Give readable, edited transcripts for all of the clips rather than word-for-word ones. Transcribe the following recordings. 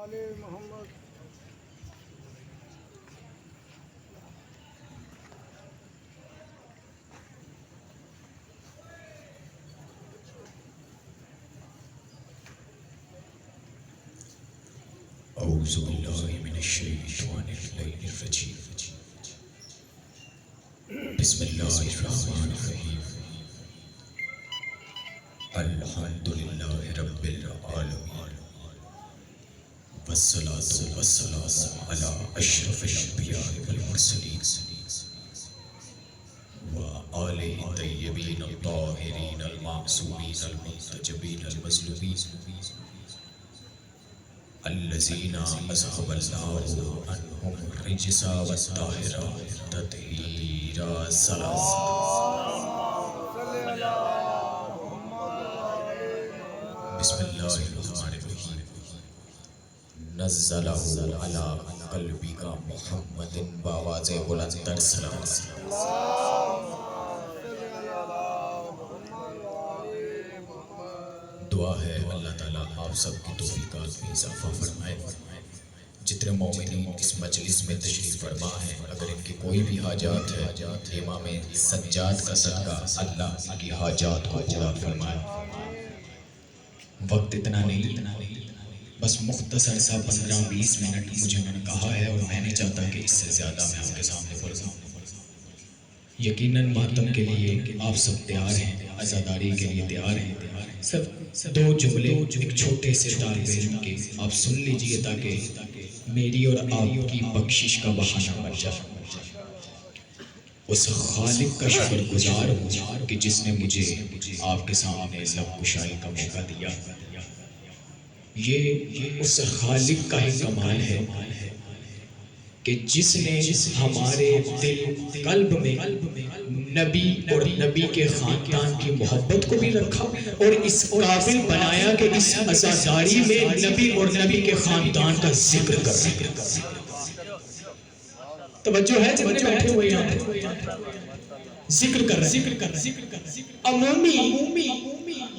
اعوذ باللہ من الشیطان الرجیم بسم اللہ الرحمن الرحیم الحمدللہ رب العالمین والصلاة والسلام علی اشرف الانبیاء والمرسلین وآلہ الطیبین الطاہرین المعصومین المنتجبین المظلومین الذین اذهب اللہ عنہم الرجس والطاہرا تطہیرا بسم اللہ الرحمن الرحیم نزلہ علی قلبک محمد بآواز بلند سلام دعا ہے اللہ تعالیٰ آپ سب کی توفیقات میں اضافہ فرمائے۔ جتنے مومنین اس مجلس میں تشریف فرما ہیں، اگر ان کی کوئی بھی حاجات ہے، امام سجاد کا صدقہ اللہ ان کی حاجات کو پورا فرمائے۔ وقت اتنا نہیں، بس مختصر سا 15-20 منٹ مجھے انہوں نے کہا ہے، اور میں نہیں چاہتا کہ اس سے زیادہ میں آپ کے سامنے پڑھوں۔ یقیناً ماتم کے لیے آپ سب تیار ہیں، عزاداری کے لیے تیار ہیں۔ صرف 2 جملے ایک چھوٹے سے طالب علم کے آپ سن لیجئے تاکہ میری اور آپ کی بخشش کا بہانہ بن جائے۔ اس خالق کا شکر گزار ہوں کہ جس نے مجھے آپ کے سامنے لب کشائی کا موقع دیا۔ یہ اس خالق کا ہی کمال ہے کہ جس نے ہمارے دل قلب میں نبی اور نبی کے خاندان کی محبت کو بھی رکھا، اور اس قابل بنایا کہ اس عزاداری میں نبی اور نبی کے خاندان کا ذکر کر سکے۔ توجہ ہے جتنے بیٹھے ہوئے یہاں ذکر کر رہے ہیں۔ عمومی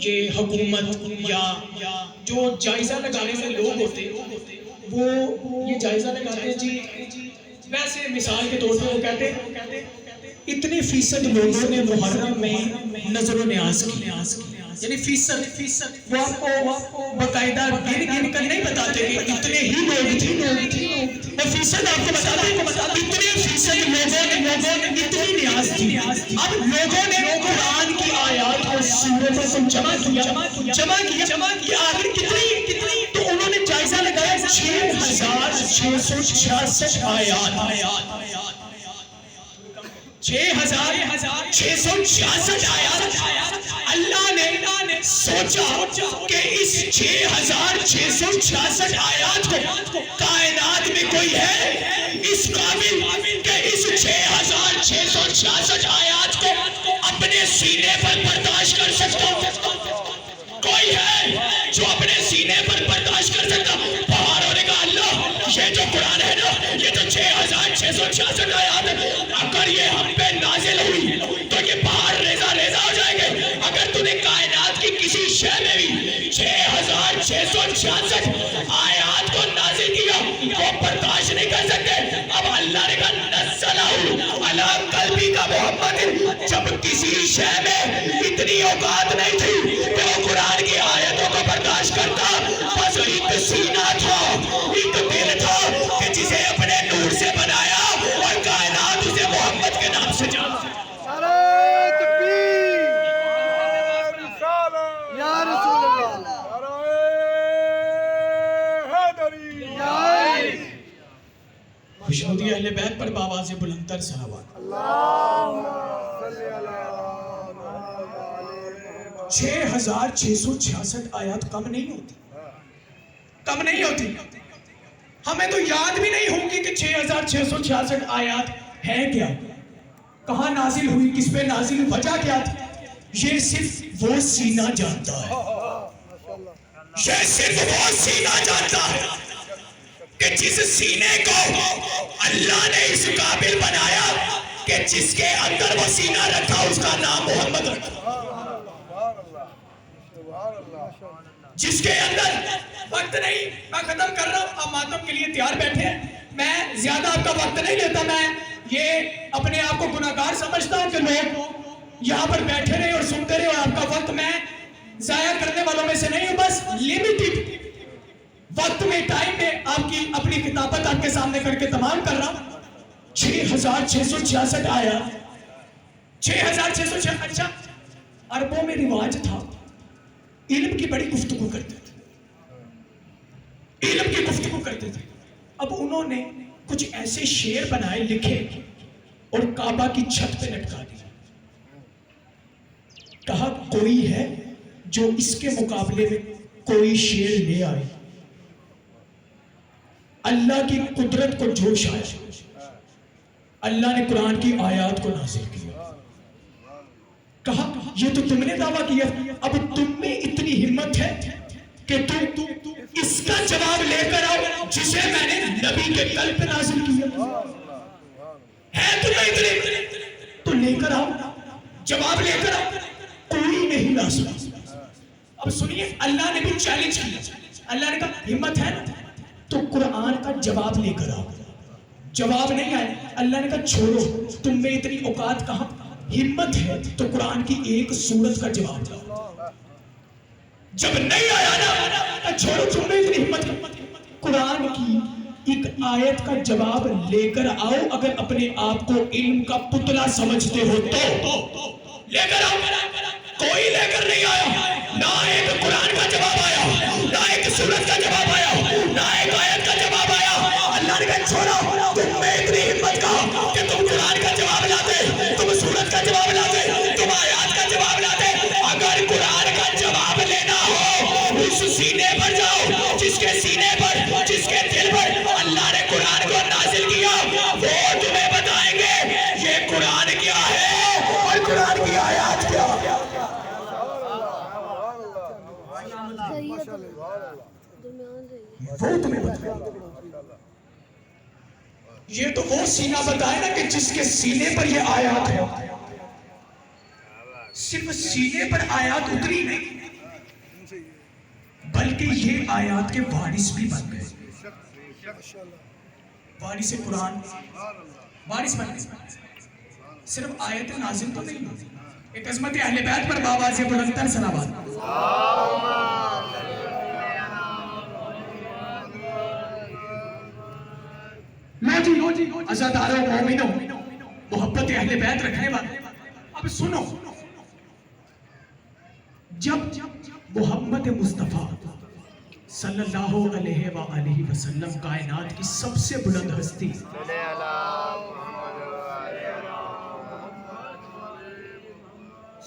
یہ حکومت یا جو جائزہ لگانے والے لوگ ہوتے وہ یہ جائزہ لگاتے ہیں جی، ویسے مثال کے طور پر وہ کہتے ہیں اتنے فیصد لوگوں نے محرم میں نظر و نیاز کی، یعنی فیصد وہ آپ کو باقاعدہ گن کر نہیں بتاتے کہ اتنے ہی لوگ تھے، وہ فیصد آپ کو بتاتے ہیں اتنے فیصد لوگوں نے اتنی نیاز کی۔ اب لوگوں نے قرآن کی آیات اور سورتوں کو جمع کیا آخر کتنی، تو انہوں نے جائزہ لگایا 6666 آیات، 6666 آیات۔ اللہ نے سوچا کہ اس 6666 آیات کو کائنات میں کوئی ہے اس قابل کہ اس 6666 آیات کو اپنے سینے پر برداشت کر سکتا؟ کوئی ہے جو اپنے سینے پر برداشت کر سکتا؟ پہاڑوں نے کہا اللہ یہ جو قرآن ہے نا، یہ تو 6666 آیات ہے، اگر یہ ہم پہ نازل ہوئی تو یہ پہاڑ ریزہ ہو جائیں گے۔ اگر تو نے کائنات کی کسی شے میں بھی 6666 آیات کو نازل کیا، وہ برداشت نہیں کر سکتے۔ اب اللہ نے کہا نزلہ علی قلبک محمد، جب کسی شے میں اتنی اوقات نہیں تھی کہ وہ قرآن کی آیتوں کو برداشت کرتا، بس ایک سینہ تھا، ایک دل تھا کہ جسے اپنے نور سے بنایا اور کائنات اسے محمد کے نام سے جانتا۔ خوشنودی اہل بیت پر بآواز بلند تر صلوات۔ 6666 آیات کم نہیں ہوتی، ہمیں تو یاد بھی نہیں ہوگی کہ 6666 آیات ہے کیا، کہاں نازل ہوئی، کس پہ نازل ہوئی، وجہ کیا تھی۔ یہ صرف وہ سینہ جانتا ہے، کہ جس سینے کو اللہ نے اس قابل بنایا کہ جس کے اندر وہ سینہ رکھا اس کا نام محمد رکھا، جس کے اندر وقت نہیں، میں ختم کر رہا ہوں، آپ ماتم کے لیے تیار بیٹھے ہیں، میں زیادہ آپ کا وقت نہیں لیتا، میں یہ اپنے آپ کو گناہگار سمجھتا ہوں کہ لوگ یہاں پر بیٹھے رہے اور سنتے رہے، اور آپ کا وقت میں ضائع کرنے والوں میں سے نہیں ہوں، بس لمیٹڈ وقت میں، ٹائم میں آپ کی اپنی کتابت آپ کے سامنے کر کے تمام کر رہا ہوں۔ 6666 آیات، 6666۔ اچھا، عربوں میں رواج تھا، علم کی بڑی گفتگو کرتے تھے، علم کی گفتگو کرتے تھے۔ اب انہوں نے کچھ ایسے شعر بنائے، لکھے اور کعبہ کی چھت پہ لٹکا دیا۔ کہا کوئی ہے جو اس کے مقابلے میں کوئی شعر لے آئے، اللہ کی قدرت کو جوش آیا، اللہ نے قرآن کی آیات کو نازل کیا۔ کہا یہ تو تم نے دعویٰ کیا، اب تم میں اتنی ہمت ہے کہ تم اس کا جواب لے کر آؤ جسے میں نے نبی کے قلب پہ نازل کیا ہے، تمہیں اتنی تو لے کر آؤ، جواب لے کر آؤ، کوئی نہیں لا سکتا۔ اب سنیے، اللہ نے بھی چیلنج کیا، اللہ نے کہا ہمت ہے نا تو قرآن کا جواب لے کر آؤ، جواب نہیں آئے، اللہ نے کہا چھوڑو، تم میں اتنی اوقات کہاں، ہمت ہے تو قرآن کی ایک سورت کا جواب لاؤ۔ جب نہیں آیا نا، چھوڑو، تم میں اتنی ہمت، قرآن کی ایک آیت کا جواب لے کر آؤ، اگر اپنے آپ کو علم کا پتلا سمجھتے ہو تو لے کر آؤ۔ کوئی لے کر نہیں آیا، نہ ایک قرآن کا جواب آیا، نہ ایک سورت کا جواب آیا، نہ ایک آیت کا جواب آیا۔ اللہ نے کہا چھوڑو، تم میں اتنی ہمت کا کہ تم قرآن کا جواب لاتے، تم سورت کا جواب لاتے، تم آیات کا جواب لاتے۔ اگر قرآن کا جواب لینا ہو، اس سینے پر جاؤ جس کے سینے پر، جس کے دل پر اللہ نے قرآن کو نازل کیا، وہ تمہیں بتائیں گے یہ قرآن کیا ہے اور قرآن کی آیات کیا ہے۔ وہ تمہیں بتائیں گے۔ یہ تو وہ سینہ بتائے نا کہ جس کے سینے پر یہ آیات ہے، صرف سینے پر آیات اتری نہیں بلکہ یہ آیات کے وارث بھی بن گئے، وارث قرآن، وارث بن گئے۔ صرف آیت نازل تو نہیں ہوتی، ایک عظمت اہل بیت پر باواز بلندتر صلوات۔ لو جی عزاداروں مومنوں، محبت اہل بیت رکھنے والے، اب سنو، جب محمد مصطفیٰ صلی اللہ علیہ وآلہ وسلم کائنات کی سب سے بلند ہستی،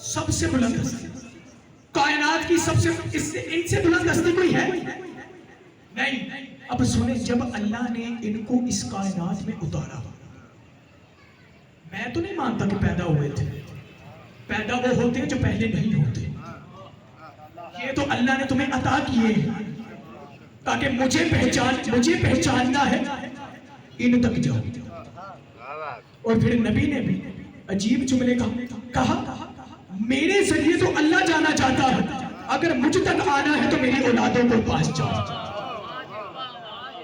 سب سے بلند ہستی، کائنات کی سب سے، ان سے بلند ہستی کوئی ہے نہیں۔ اب سنیں، جب اللہ نے ان کو اس کائنات میں اتارا، میں تو نہیں مانتا کہ پیدا ہوئے تھے، پیدا وہ ہوتے ہیں جو پہلے نہیں ہوتے، یہ تو اللہ نے تمہیں عطا کیے ہیں تاکہ مجھے پہچاننا ہے، ان تک جاؤ۔ اور پھر نبی نے بھی عجیب جملے کہا، میرے ذریعے تو اللہ جانا چاہتا ہے، اگر مجھ تک آنا ہے تو میری اولادوں کو پاس جاؤ۔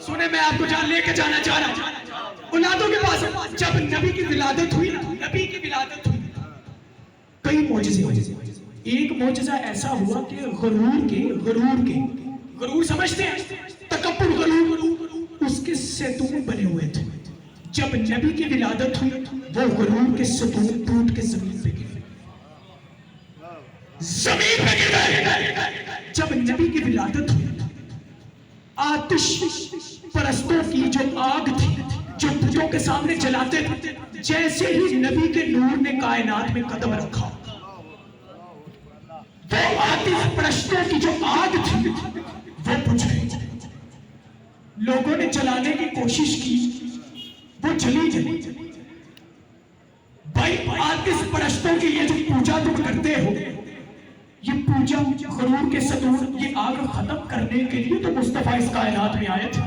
سنیں، میں آپ کو جان لے کے جانا چاہ رہا ہوں اولادوں کے پاس۔ جب نبی کی ولادت ہوئی، نبی کی ولادت ہوئی، کئی معجزے ہوئے۔ ایک معجزہ ایسا ہوا کہ غرور سمجھتے ہیں، تکبر، غرور، اس کے ستون بنے ہوئے تھے۔ جب نبی کی ولادت ہوئی، وہ غرور کے ستون ٹوٹ کے زمین پہ گرے، زمین پہ گرے۔ جب نبی کی ولادت ہوئی، آتش پرستوں کی جو آگ تھی، جو بتوں کے سامنے جلاتے تھے، جیسے ہی نبی کے نور نے کائنات میں قدم رکھا، وہ آتش پرستوں کی جو آگ تھی وہ بجھ گئی۔ لوگوں نے جلانے کی کوشش کی، وہ جلی جلی۔ بھائی، آتش پرستوں کی یہ جو پوجا تم کرتے ہو، یہ پوجا غرور کے ستون، یہ آگ ختم کرنے کے لیے تو مصطفیٰ اس کائنات میں آئے تھے،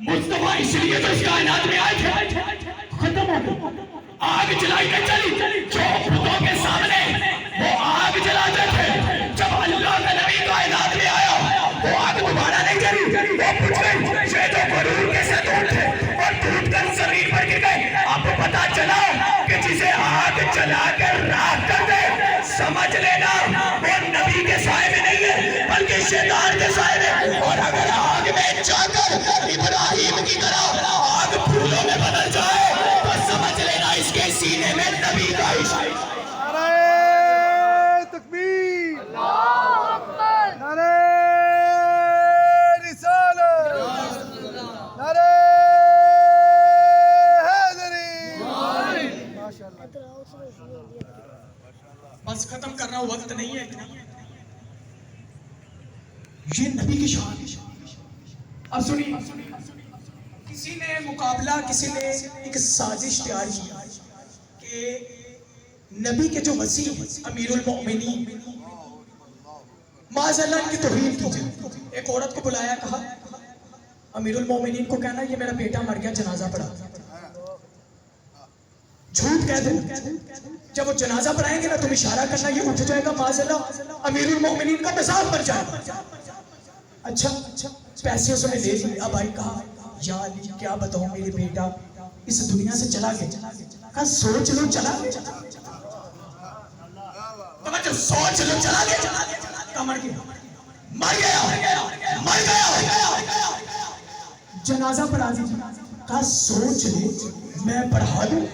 مصطفیٰ اس لیے تو اس کائنات میں آئے تھے، ختم ہو گئی۔ آگ جلائی نہ چلی، جو بتوں کے سامنے وہ آگ جلاتے تھے، جب اللہ کا نبی کائنات میں آیا وہ آگ دوبارہ نہیں جلی، وہ پوچھ گئی یہ تو غرور کے سے دودھ تھے اور دودھ کر زمین پر گر گئے۔ اب پتا چلا کہ جسے آگ جلا کر راکھ کر دے، سمجھ لینا وہ نبی کے سائے میں نہیں ہے بلکہ شیطان کے سائے میں۔ اور اگر آگ میں جا کر ابراہیم کی طرح آگ پھولوں میں بدل جائے تو سمجھ لینا اس کے سینے میں نبی کا عشق ہے۔ نعرہ تکبیر، نعرہ رسالت، نعرہ حیدری۔ بس ختم کرنا وقت نہیں ہے، یہ نبی کی شان ہے۔ اب سنیے، کسی نے مقابلہ، کسی نے ایک سازش تیار کی کہ نبی کے جو وسیع امیر المؤمنین معاذ اللہ کی توہین کی جائے۔ ایک عورت کو بلایا، کہا امیر المؤمنین کو کہنا یہ میرا بیٹا مر گیا، جنازہ پڑھا۔ جھوٹ کہہ دو، جب وہ جنازہ پڑھائیں گے نا تم اشارہ کرنا یہ اٹھ جائے گا، معاذ اللہ امیر المؤمنین کا مزاق بن جائے گا۔ اچھا پیسے اس نے لے لیے۔ اب آئی کہا یا علی کیا بتاؤں میرے بیٹا اس دنیا سے چلا گیا۔ کہا سوچ لو چلا گیا، سوچ لو چلا گیا، کہا مر گیا، مر گیا، مر گیا۔ جنازہ پڑھا دیجیے، کہا سوچ لے میں پڑھا دوں،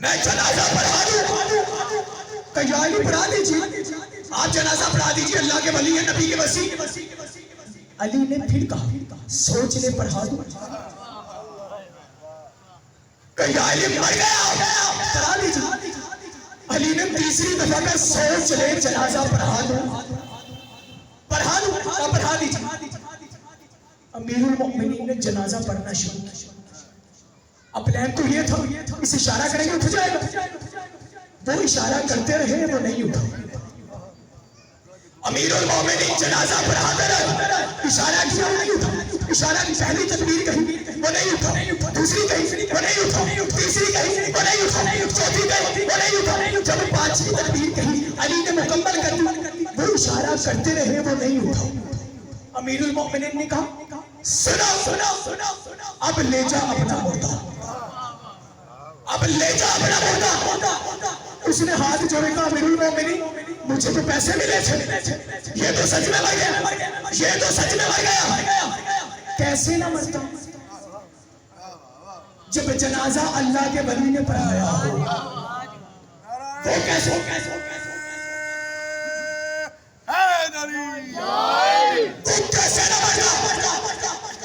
میں جنازہ پڑھا دوں۔ کہا یا علی پڑھا دیجیے، آپ جنازہ پڑھا دیجیے، اللہ کے ولی ہیں، نبی کے وسیع۔ علی نے پھر کہا سوچ لے پڑھا دوں۔ کہا یا علی مر گیا، پڑھا دیجیے۔ علی نے تیسری دفعہ کہا سوچ لے جنازہ پڑھا دوں، پڑھا دوں، کہا پڑھا دیجیے۔ امیر المؤمنین نے جنازہ پڑھنا شروع کیا۔ اب پلان تو یہ تھا اس اشارہ کریں گے اٹھ جائے گا، وہ اشارہ کرتے رہے وہ نہیں اٹھا۔ امیر المومنین جنازہ پڑھاتے رہے، اشارہ کیا وہ نہیں اٹھا، اشارہ کی پہلی تکبیر کہی وہ نہیں اٹھا، دوسری کہی وہ نہیں اٹھا، تیسری کہی وہ نہیں اٹھا، چوتھی کہی وہ نہیں اٹھا، جب پانچویں تکبیر کہی علی نے مکمل کر دی، وہ اشارہ کرتے رہے وہ نہیں اٹھا۔ امیر المومنین نے کہا سنا اب لے جا اپنا مردہ، اب لے جا اپنا مردہ۔ اس نے ہاتھ جوڑے کہا امیر المومنین مجھے تو پیسے ملے تھے، یہ تو سچ میں مر گیا، یہ تو سچ میں مر گیا۔ کیسے نہ مرتا جب جنازہ اللہ کے ولی نے پڑھایا ہو، وہ کیسے نہ مرتا؟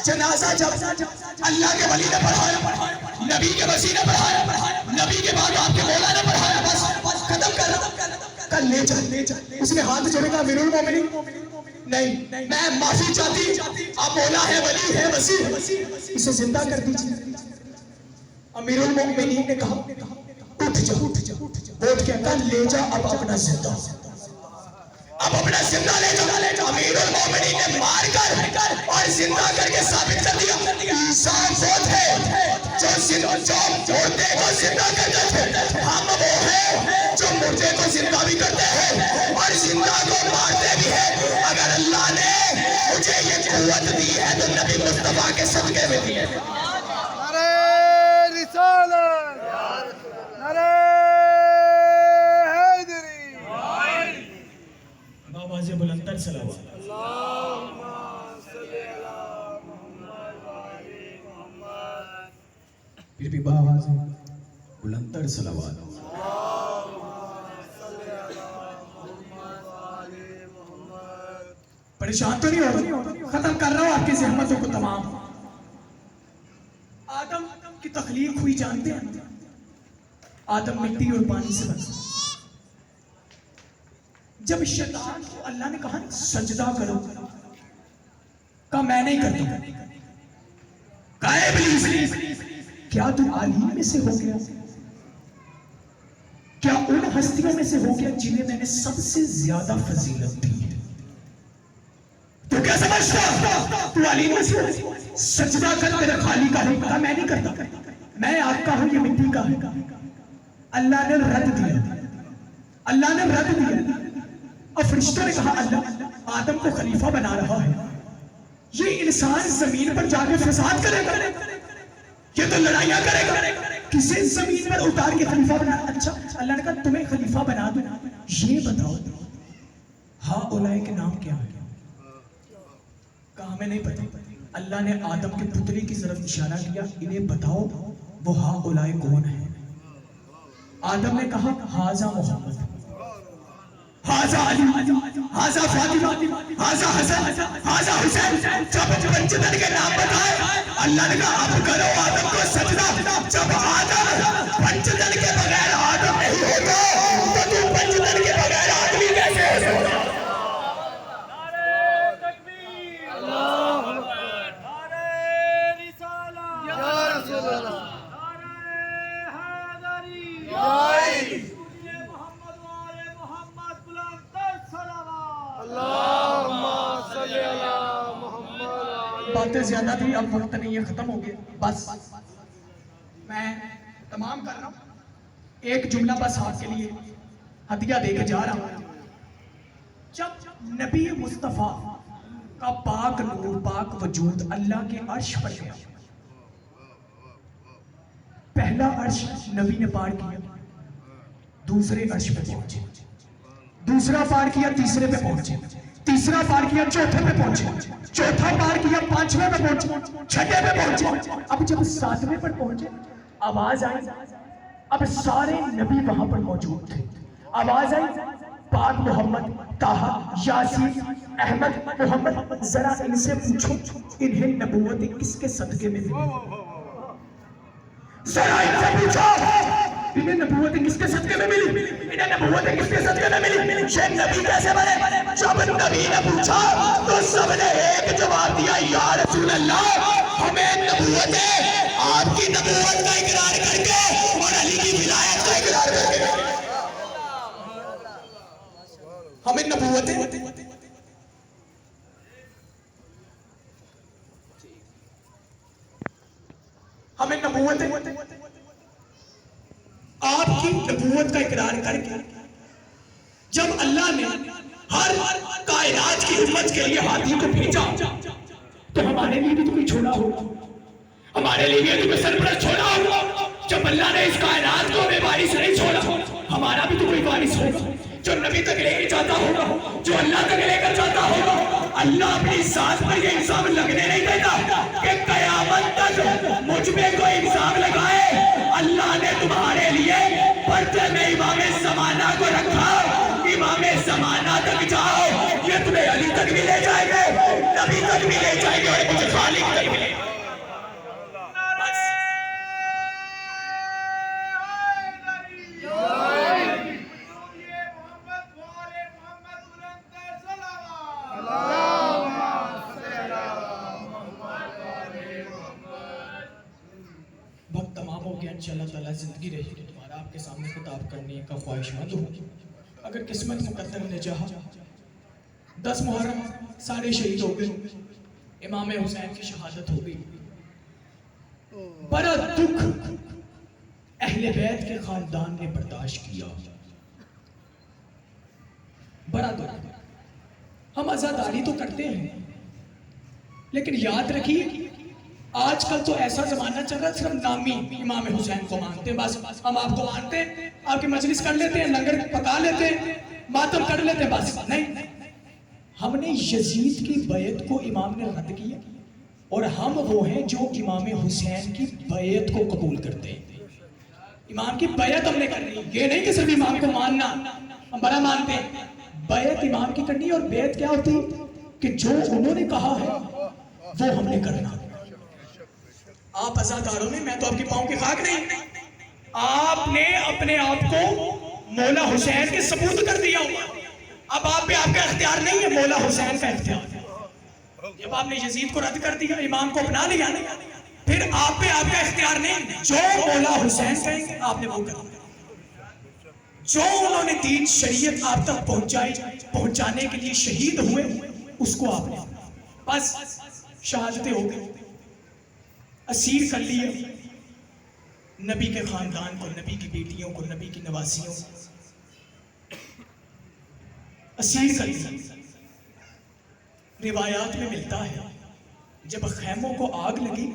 جنازہ جب اللہ کے ولی نے پڑھایا، نبی کے وسیع نے پڑھایا، نبی کے بعد آپ کے مولا نے پڑھایا، بس ختم کر رہا، لے جا۔ اس نے ہاتھ جوڑے کہا امیر المومنین نہیں، میں معافی چاہتی، آپ مولا ہے، ولی ہے، وسیع، اسے زندہ کر دیجیے۔ امیر المومنین نے کہا اٹھ جا، اٹھ کے کہا لے جا اب اپنا زندہ، اب اپنا زندہ لے جا۔ امیر المومنین نے مار کر اور زندہ کر کے ثابت کر دیا عیسیٰ وہ تھے جو مردے کو زندہ کرتے تھے، ہم وہ ہیں جو مردے کو زندہ بھی کرتے ہیں اور زندہ کو مارتے بھی ہیں۔ اگر اللہ نے مجھے یہ قوت دی ہے تو نبی مصطفیٰ کے صدقے میں دی ہے۔ نعرہ رسالت، نعرہ حیدری۔ آواز بلندر صلوات۔ پھر بھی آواز بلندر صلوات۔ پریشان تو نہیں ہو، ختم کر رہا ہوں آپ کی زحمتوں کو تمام۔ آدم کی تخلیق ہوئی جانتے ہیں، آدم مٹی اور پانی سے بنا۔ جب شیطان کو اللہ نے کہا سجدہ کرو، کہا میں نہیں کرتا، کہا اے ابلیس کیا تم عالم میں سے ہو گیا؟ کیا ان ہستیوں میں سے ہو گیا جنہیں میں نے سب سے زیادہ فضیلت دی ہے؟ تو کیا سمجھتا تو عالم میں سے ہو؟ سجدہ کر میرا خالی کا ہے، کہا میں نہیں کرتا، میں آپ کا ہوں، یہ مٹی کا ہے۔ اللہ نے رد دیا، اور فرشتوں نے کہا اللہ آدم کو خلیفہ بنا رہا ہے، یہ انسان زمین پر جا کے فساد کرے گا، یہ تو لڑائیاں کرے گا، کسی زمین پر اتار کے خلیفہ بنا. اچھا اللہ نے کہا تمہیں خلیفہ بنا دوں، یہ بتاؤ ہاں اولائے کے نام کیا ہے؟ کہا ہمیں نہیں پتا. اللہ نے آدم کے پتری کی طرف اشارہ کیا، انہیں بتاؤ وہ ہاں اولائے کون ہے؟ آدم نے کہا ہاذا محمد، ہاذا علی، ہاذا فاطمہ، ہاذا حسن، ہاذا حسین. جب پنجتن کے نام بتائے اللہ نے کہا اب کرو آدم کو سجدہ. جب آدم پنجتن کے بغیر آدم نہیں ہوتا تو تم پنجتن کے بغیر آدمی کیسے ہو سکتا؟ نعرہ تکبیر، اللہ اکبر، نعرہ رسالہ، یا رسول اللہ، نعرہ حیدری، یا محمد وآل محمد، بلند تر صلوات، اللہم صلی علی محمد. باتیں زیادہ تھی، اب وقت نہیں ہے، ختم ہو گیا. بس میں تمام کر رہا ہوں. ایک جملہ بس آپ کے لیے ہدیہ دے کے جا رہا ہوں. جب نبی مصطفیٰ کا پاک نور، پاک وجود اللہ کے عرش پر گیا، پہلا عرش نبی نے پار کیا، دوسرے عرش پہ پہنچے، دوسرا پار کیا تیسرے پہ پہنچے، تیسرا پار کیا چوتھے پہ پہنچے، چوتھا پار کیا پانچویں پہ پہنچے، چھٹے پہ پہنچے. اب جب ساتویں پر پہنچے آواز آئی، اب سارے نبی وہاں پر موجود تھے. آواز آئی پاک محمد، طٰہٰ، یاسین، احمد، محمد، ذرا ان سے پوچھو انہیں نبوت کس کے صدقے میں ملی؟ ذرا ان سے پوچھو انہیں نبوت کس کے صدقے میں ملی؟ انہیں نبوت کس کے صدقے میں ملی؟ یہ نبی کیسے بنے؟ جب نبی نے پوچھا تو سب نے ایک جواب دیا، یا رسول اللہ ہمیں نبوت ہے آپ کی نبوت کا اقرار کر کے اور علی کی ولایت کا اقرار کر کے. ہمیں نبوت ہے، ہمیں نبوت ہے، آپ کی نبوت کا اقرار کر کے جب اللہ نے ہر کائنات کی امت کے لیے ہادی کو بھیجا تو ہمارے لیے بھی تو کوئی چھوڑا ہوگا، ہمارے لیے بھی تو کوئی سرپرست چھوڑا ہوگا. جب اللہ نے اس کائنات کو ہمیں وارث نہیں چھوڑا، ہمارا بھی تو کوئی وارث ہوگا جو نبی تک لے کے جاتا ہوگا، جو اللہ تک لے کر جاتا ہوگا. اللہ اپنی ذات پر یہ الزام لگنے نہیں دیتا کہ قیامت تک مجھ میں کوئی الزام لگائے. اللہ نے تمہارے لیے پردے میں امام زمانہ کو رکھا، امام زمانہ تک جاؤ، یہ تمہیں علی تک بھی لے جائے گے، نبی تک بھی لے جائے گے اور مجھے خالق تک بھی لے جائے گے. وقت تمام ہو گیا، انشاءاللہ تعالیٰ زندگی رہی تو تمہارا آپ کے سامنے خطاب کرنے کا خواہش مند ہوں. اگر قسمت مقدر نے چاہا 10 محرم سارے شہید ہو گئے، امام حسین کی شہادت ہو گئی. بڑا دکھ اہل بیت کے خاندان نے برداشت کیا، بڑا دکھ. ہم عزاداری تو کرتے ہیں لیکن یاد رکھیے آج کل تو ایسا زمانہ چل رہا ہے صرف نامی امام حسین کو مانتے ہیں. بس ہم آپ کو مانتے ہیں، آپ کی مجلس کر لیتے ہیں، لنگر پکا لیتے ہیں، ماتم کر لیتے ہیں، بس نہیں. ہم نے یزید کی بیعت کو امام نے رد کیا اور ہم وہ ہیں جو امام حسین کی بیعت کو قبول کرتے ہیں. امام کی بیعت ہم نے کرنی، یہ نہیں کہ صرف امام کو ماننا، ہم بڑا مانتے ہیں. بیعت امام کی کرنی، اور بیعت کیا ہوتی ہے کہ جو انہوں نے کہا ہے وہ ہم نے کرنا. آپ عزاداروں نے، میں تو آپ کی پاؤں کی خاک نہیں، آپ نے اپنے آپ کو مولا حسین کے سپرد کر دیا ہوا. اب آپ پہ آپ کا اختیار نہیں ہے، مولا حسین کا اختیار ہے. جب آپ نے یزید کو رد کر دیا، امام کو اپنا لیا، پھر آپ پہ آپ کا اختیار نہیں. جو مولا حسین کہیں گے آپ نے وہ کرنا. جو انہوں نے دین شریعت آپ تک پہنچانے کے لیے شہید ہوئے اس کو آپ نے بس شہادتیں ہو گئی. اسیر کر لیے نبی کے خاندان کو، نبی کی بیٹیوں کو، نبی کی نواسیوں کو اسیر کر لیے. روایات میں ملتا ہے جب خیموں کو آگ لگی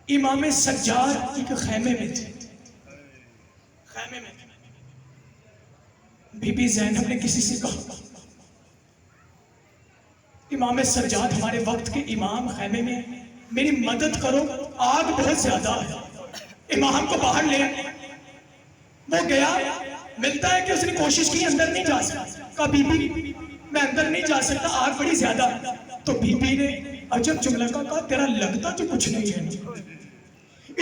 امام سجاد ایک خیمے میں تھے. بی بی زینب نے کسی سے کہا امام سجاد ہمارے وقت کے امام خیمے میں، میری مدد کرو، آگ بہت زیادہ ہے. امام کو باہر لے. وہ گیا، ملتا ہے کہ اس نے کوشش کی اندر نہیں جا سکتا. کہا بی بی میں اندر نہیں جا سکتا، آگ بڑی زیادہ. تو بی بی نے عجب جملہ کہا تیرا لگتا تو کچھ نہیں ہے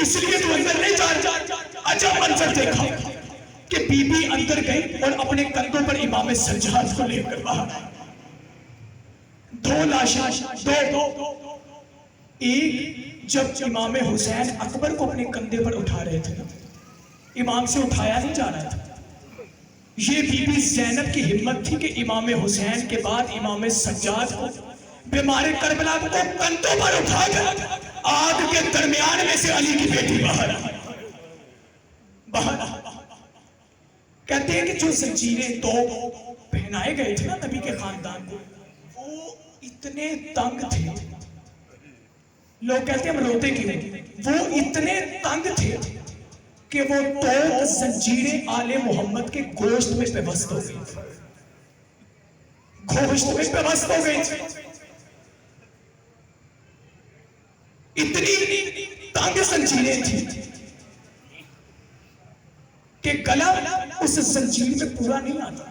اس لیے تو اندر نہیں جا. عجب منظر دیکھا کہ بی بی اندر گئی اور اپنے کندھوں پر امام سجاد کو لے کر باہر. دو لاشیں، دو. ایک جب امام حسین اکبر کو اپنے کندھے پر اٹھا رہے تھے، امام سے اٹھایا نہیں جا رہا تھا. یہ بی بی زینب کی ہمت تھی کہ امام حسین کے بعد امام سجاد کو بیمار کربلا کو کندھوں پر اٹھا کر آگ کے درمیان میں سے علی کی بیٹی باہر کہتے ہیں کہ جو زنجیریں تو پہنائے گئے تھے نا نبی کے خاندان کو، وہ اتنے تنگ تھے. لوگ کہتے ہیں ہم روتے کیوں، وہ اتنے تنگ تھے کہ وہ تو زنجیریں آل محمد کے گوشت میں پیوست ہو گئی تھی. اتنی تنگ زنجیریں تھیں کہ گلا اس زنجیر میں پورا نہیں آتا.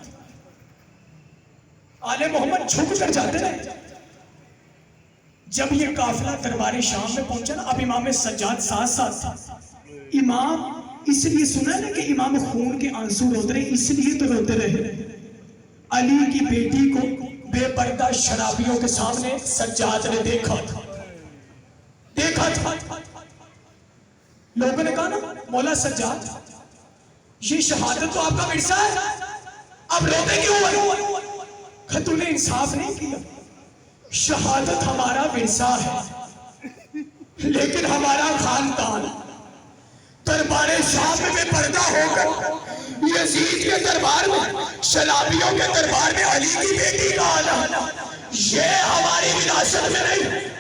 آل محمد جھک کر جاتے رہے. جب یہ قافلہ دربار شام میں پہنچا نا، اب امام سجاد ساتھ تھا. امام اس لیے سنا ہے نا کہ امام خون کے آنسو روتے رہے، اس لیے تو روتے رہے. علی کی بیٹی کو بے پردہ شرابیوں کے سامنے سجاد نے دیکھا تھا. لوگوں نے کہا نا مولا سجاد یہ شہادت تو آپ کا ورثہ ہے، اب روتے کیوں ہوئے؟ کہ تو نے انصاف نہیں کیا. شہادت ہمارا ورثہ ہے لیکن ہمارا خاندان دربار شام میں بے پردہ ہو کر یزید کے دربار میں، شلابیوں کے دربار میں علی کی بیٹی کا آنا، یہ ہماری وراثت میں نہیں.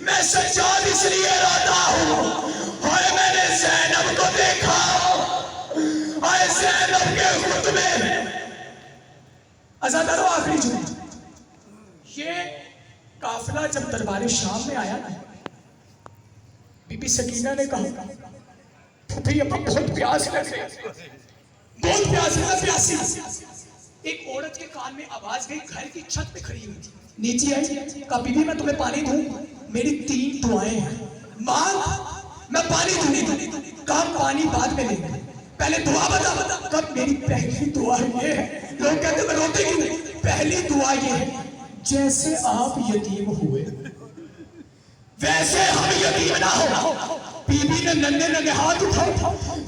میں سجاد اس لیے روتا ہوں اور میں نے زینب کو دیکھا، اور زینب کے خطبے ازادارو آخری جملہ. یہ قافلہ جب دربار شام میں آیا نا، بی بی سکینہ نے کہا پھوپھی ابا بہت پیاس لگ رہی، بہت پیاسی. ایک عورت کے کان میں آواز گئی، گھر کی چھت پہ کھڑی ہوئی تھی، نیچے آئی. کہا بی بی میں تمہیں پانی دوں؟ میری 3 دعائیں ہیں، مانگ میں پانی دوں. کہا پانی بعد میں لیں گے، پہلے دعا بتا. کہا میری پہلی دعا یہ ہے. لوگ کہتے ہیں میں روتے کیوں؟ پہلی دعا یہ ہے جیسے آپ یتیم ہوئے ویسے ہم یتیم نہ ہو. بی بی نے ننھے ہاتھ اٹھائے،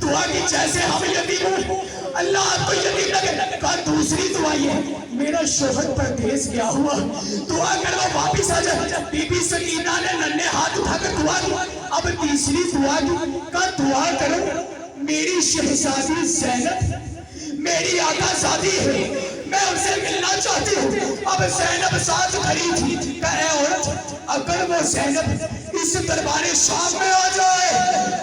دعا کی جیسے ہم یتیم ہوئے اللہ آپ کو یتیم لگے. کہا دوسری دعا یہ ہے میرا شوہر پردیس گیا ہوا، دعا کر وہ واپس آ جائے. بی بی سکینہ نے ننھے ہاتھ اٹھا کر دعا کی. اب تیسری دعا کی. کہا دعا کرو میری شہزادی زینب میری آقا زادی ہے، میں ان سے ملنا چاہتی ہوں. اب زینب ساتھ کھڑی تھی. کہا اے عورت اگر وہ زینب اس دربار شام میں آ جائے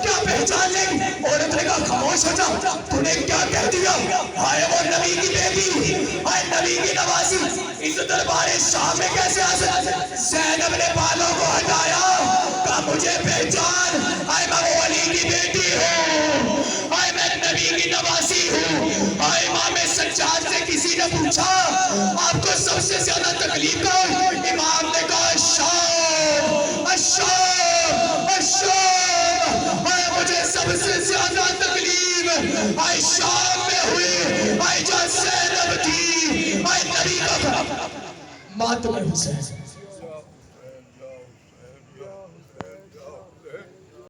کیا پہچان لے گی؟ عورت نے کہا خاموش ہو جا، تو نے کیا کہہ دیا؟ ہائے وہ نبی کی بیٹی، ہائے نبی کی نوازی اس دربار شام میں کیسے آ سکتی؟ زینب نے بالوں کو ہٹایا، کہا مجھے پہچان، ہائے میں وہ علی کی بیٹی ہوں، ہائے میں نبی کی نوازی ہوں. ہائے امام سجاد سے کسی نے پوچھا آپ کو سب سے زیادہ تکلیف کون؟ امام نے کہا الشام، الشام، الشام. ہائے مجھے سب سے زیادہ تکلیف ہائے شام میں ہوئی، ہائے جہاں زینب تھی، ہائے نبی کا ماتم حسین.